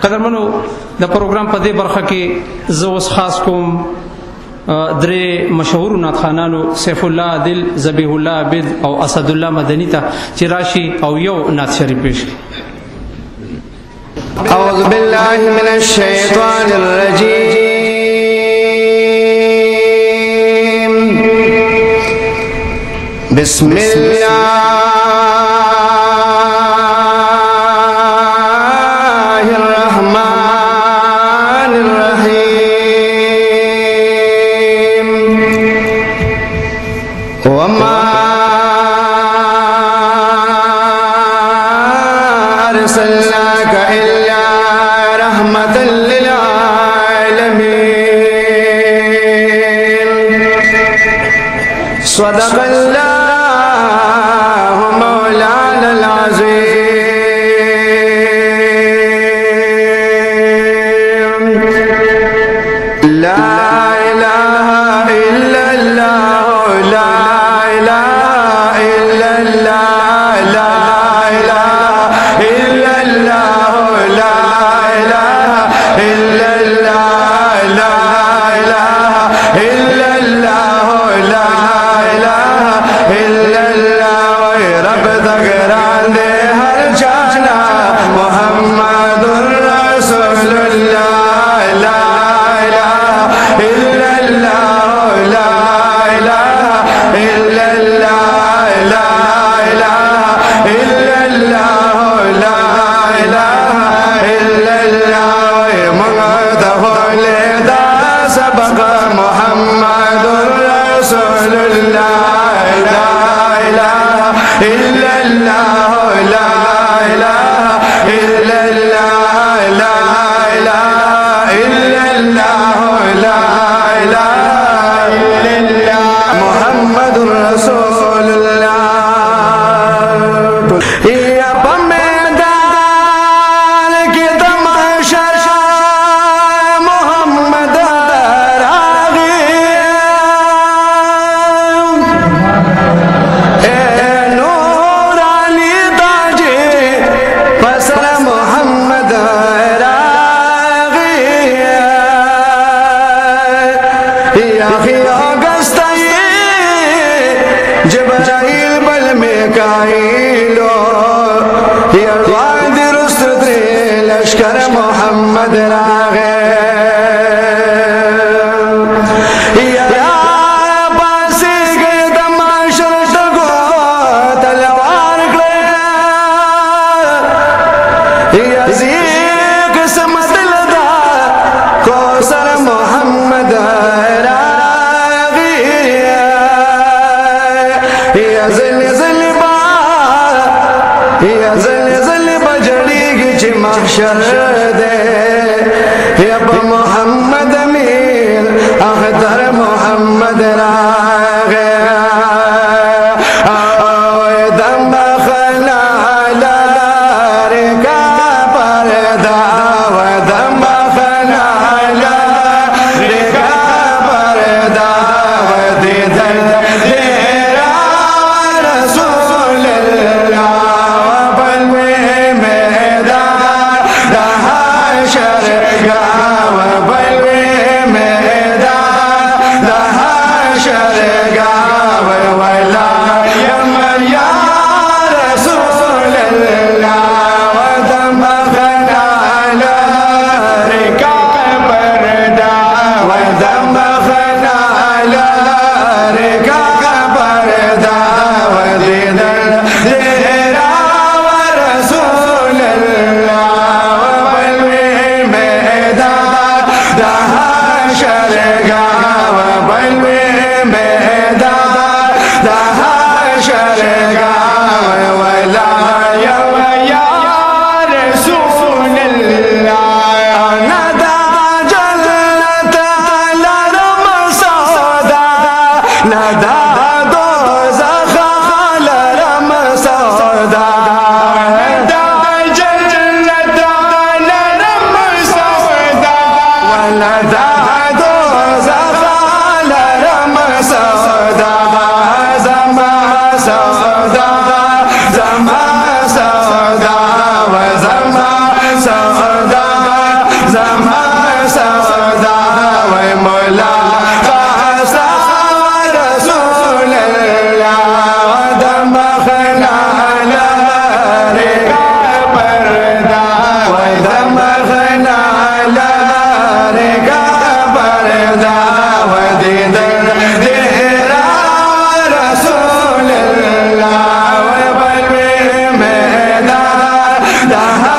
قدرمنو د programme په دې برخه کې زه اوس خاص کوم درې مشهور نعتخوانانو سیف الله عادل، ذبیح الله عابد او اسد الله مدني ته چې راشي او یو نعت شریف پیش کړي. اعوذ بالله من الشیطان الرجیم بسم الله الرحمن الرحیم وما أرسلناك إلا رحمة للعالمين صدق الله مولانا العظيم لا إله إلا الله لا إله إلا الله لا إله إلا الله لا إله إلا الله لا إله إلا الله لا إله إلا الله رب تقران دے ہر جانا محمد رسول الله لا إله إلا الله لا إله إلا الله لا إله إلا الله لا إله إلا الله مغتف لدا سبق محمد رسول الله لا إله إلا الله لا إله إلا الله لا إله إلا الله لا إله إلا الله محمد رسول الله يا بمدان کی تماشا محمد راغی اے نورانی تاجی فصل محمد راغی یا اگستی جبرائیل بل میکائیلو یا وعد رسد لشکر محمد راغی یا پاسی گئی تماشر تگو تلوار کلے یا زیگ سمدل دا کوسر محمد راغی یا زل زل با یا زل زل بجڑی گی چی محشر دے یا با محمد امین اختر محمد راغی دم بخنا لارکا پردا دم بخنا لارکا پردا دیدن تیرا رسول اللہ بلوے میدان دہاشر گاو بلوے میدان دہاشر जमा सौदा व मौला खासा रसूल अल्लाह दम खना रे का पर्दा व दम खना रे का पर्दा व दीदर तेरा रसूल अल्लाह व बलवे मैदान दहा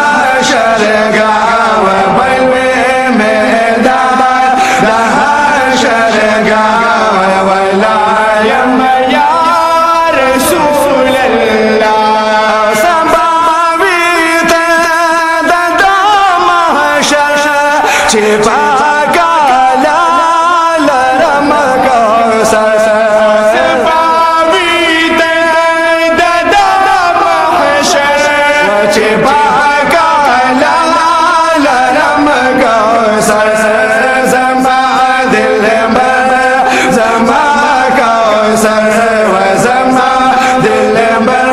शरगा व बलवे मैदान दहा शरगा व वलायम या रसूल अल्लाह संभावित ददा महशर छिपा काला लरम कौसर संभावित ददा महशर छिपा काला लरम कौसर जमा दिल बर जमा कौसर व जमा दिल बर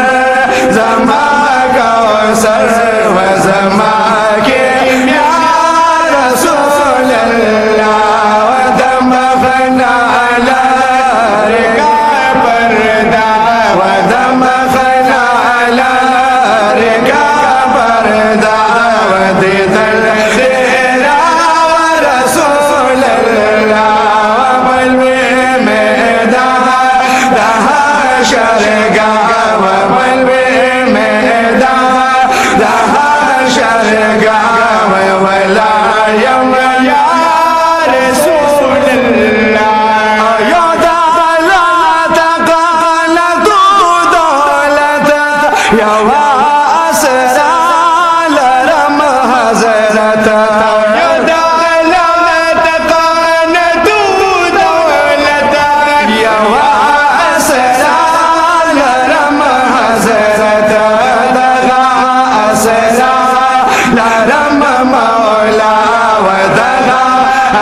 जमा कौसर व जमा के या रसूल अल्लाह व दम खना रे का पर्दा व दम खना रे का पर्दा व दीदर तेरा रसूल अल्लाह व बलवे मैदान दहा शरगा व बलवे मैदान दहा शरगा व वलायम या रसूल अल्लाह या दौलत कालत दौलत या वासरा लरम हजरत या दौलत कालत दौलत या वासरा लरम हजरत दगा असरा लरम मौला व दगा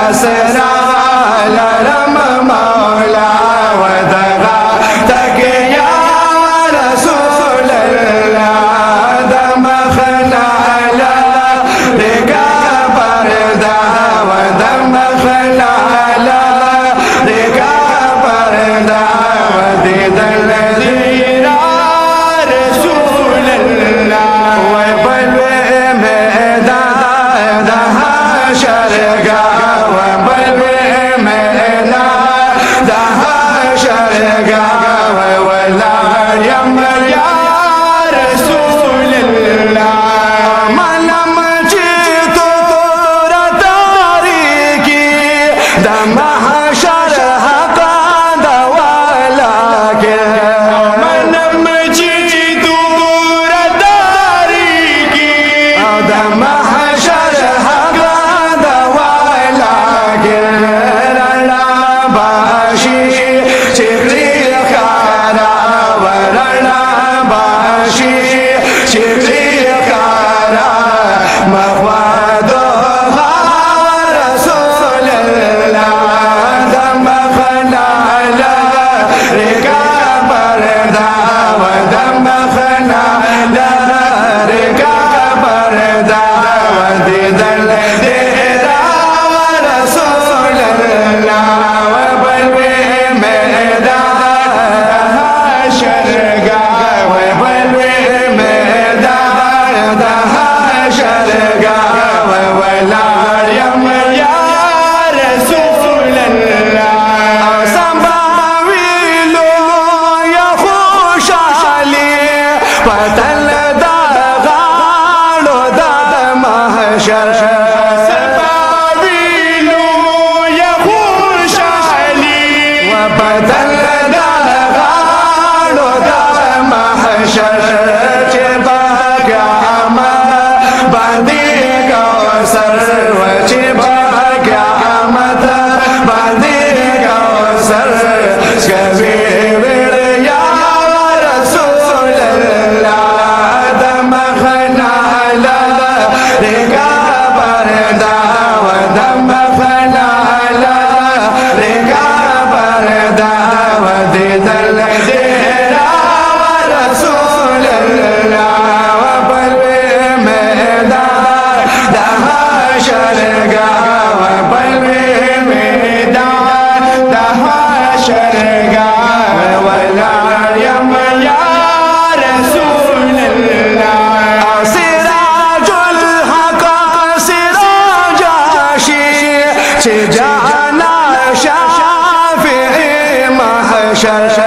असरा लरम मौला व दगा तक या रसूल अल्लाह दम खना रे का पर्दा व दम खना रे का पर्दा व दीदर तेरा रसूल अल्लाह व बलवे मैदान दहा शरगा व बलवे मैदान दहा शरगा व वलायम या रसूल अल्लाह मनम चितो तारीकी दम हशर हका दवाला के मनम चितो तारीकी दम हशर हका दवाला के रणा बाशी चिखली खारा व रणा बाशी चिखली खारा मखवादो रसूल अल्लाह दम खना रे का पर्दा व दम खना रे का पर्दा व दीदर तेरा रसूल अल्लाह व बलवे मैदान शरगा व बलवे मैदान दहा शरगा व वलायम या रसूल अल्लाह संभाविलो या खुशहाली पतल दागाड़ो दा महशर संभाविलो या खुशहाली व पतल दागाड़ो दा महशर चिपा क़यामत बांधी कौसर व चिपा क़यामत बांधी महशर